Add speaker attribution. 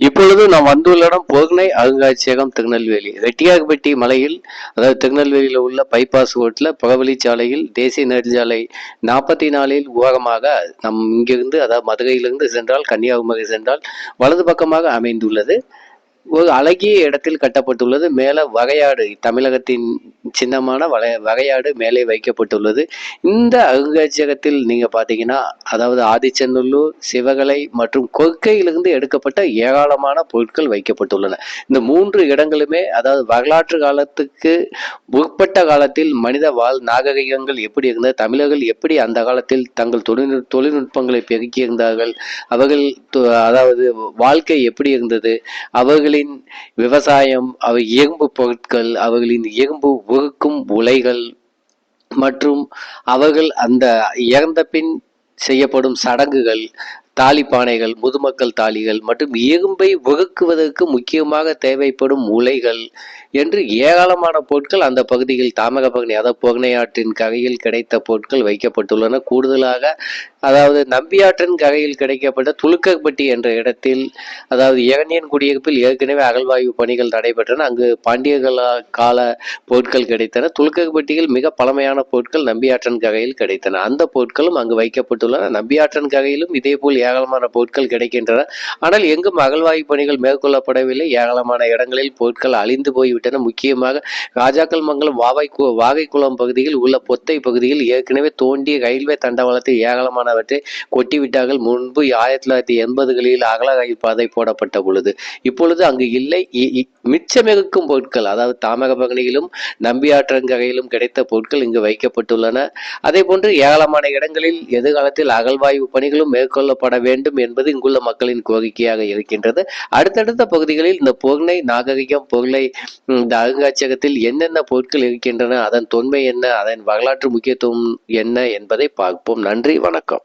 Speaker 1: இப்பொழுது நாம் வந்துள்ள இடம் பொருணை அருங்காட்சியகம் திருநெல்வேலி. ரெட்டியார்பட்டி மலையில், அதாவது திருநெல்வேலியில் உள்ள பைபாஸ் ரோட்ல புறவழிச்சாலையில் தேசிய நெடுஞ்சாலை 44ல் ஓரமாக நம் இங்கிருந்து, அதாவது மதுரையிலிருந்து சென்றால், கன்னியாகுமரி சென்றால் வலது பக்கமாக அமைந்துள்ளது. ஒரு அழகிய இடத்தில் கட்டப்பட்டுள்ளது. மேல வகையாடு, தமிழகத்தின் சின்னமான வகையாடு மேலே வைக்கப்பட்டுள்ளது. இந்த அருங்காட்சியகத்தில் நீங்க பாத்தீங்கன்னா, அதாவது ஆதிச்சநல்லூர், சிவகலை மற்றும் கொற்கையிலிருந்து எடுக்கப்பட்ட ஏராளமான பொருட்கள் வைக்கப்பட்டுள்ளன. இந்த 3 இடங்களுமே, அதாவது வரலாற்று காலத்துக்கு முற்பட்ட காலத்தில் மனித நாகரிகங்கள் எப்படி இருந்தது, தமிழர்கள் எப்படி அந்த காலத்தில் தங்கள் தொழில்நுட்பங்களை பெருக்கியிருந்தார்கள், அவர்கள் அதாவது வாழ்க்கை எப்படி இருந்தது, அவர்களின் விவசாயம், இரும்பு பொருட்கள், அவர்களின் இரும்பு உருக்கும் உலைகள் மற்றும் அவர்கள் அந்த இறந்த பின் செய்யப்படும் சடங்குகள், தாலிப்பானைகள், முதுமக்கள் தாலிகள் மற்றும் இரும்பை உருக்குவதற்கு முக்கியமாக தேவைப்படும் உலைகள் என்று ஏராளமான பொருட்கள் அந்த பகுதியில் தாமிரபரணி, அதாவது பொருணை ஆற்றின் கரையில் கிடைத்த பொருட்கள் வைக்கப்பட்டுள்ளன. கூடுதலாக, அதாவது நம்பியாற்றின் கரையில் கிடைக்கப்பட்ட துலுக்கர்பட்டி என்ற இடத்தில், அதாவது இரணியன் குடியிருப்பில் ஏற்கனவே அகழ்வாய்வு பணிகள் நடைபெற்றன. அங்கு பாண்டியர்கள் கால பொருட்கள் கிடைத்தன. துலுக்கர்பட்டியில் மிக பழமையான பொருட்கள் நம்பியாற்றின் கரையில் கிடைத்தன. அந்த பொருட்களும் அங்கு வைக்கப்பட்டுள்ளன. நம்பியாற்றின் கரையிலும் இதே போல் ஏராளமான பொருட்கள் கிடைக்கின்றன. ஆனால் எங்கும் அகழ்வாய்வு பணிகள் மேற்கொள்ளப்படவில்லை. ஏராளமான இடங்களில் பொருட்கள் அழிந்து போய்விட்டன. முக்கியமாக ராஜாக்கள் மங்கலம் வாகைக்குளம் பகுதியில் உள்ள பொத்தை பகுதியில் ஏற்கனவே தோண்டிய ரயில்வே தண்டவாளத்தில் ஏராளமானவற்றை கொட்டிவிட்டார்கள். முன்பு 1980களில் அகல ரயில் பாதை போடப்பட்ட பொழுது. இப்பொழுது அங்கு இல்லை. மிச்சமிருக்கும் பொருட்கள், அதாவது தாமிரபரணியிலும் நம்பியாற்றங்கரையிலும் கிடைத்த பொருட்கள் இங்கு வைக்கப்பட்டுள்ளன. அதே போன்று ஏராளமான இடங்களில் எதிர்காலத்தில் அகழ்வாய்வு பணிகளும் மேற்கொள்ளப்பட வேண்டும் என்பது இங்குள்ள மக்களின் கோரிக்கையாக இருக்கின்றது. அடுத்தடுத்த பகுதிகளில் இந்த பொருணை நாகரிகம், இந்த அருங்காட்சியகத்தில் என்னென்ன பொருட்கள் இருக்கின்றன, அதன் தொன்மை என்ன, அதன் வரலாற்று முக்கியத்துவம் என்ன என்பதை பார்ப்போம். நன்றி, வணக்கம்.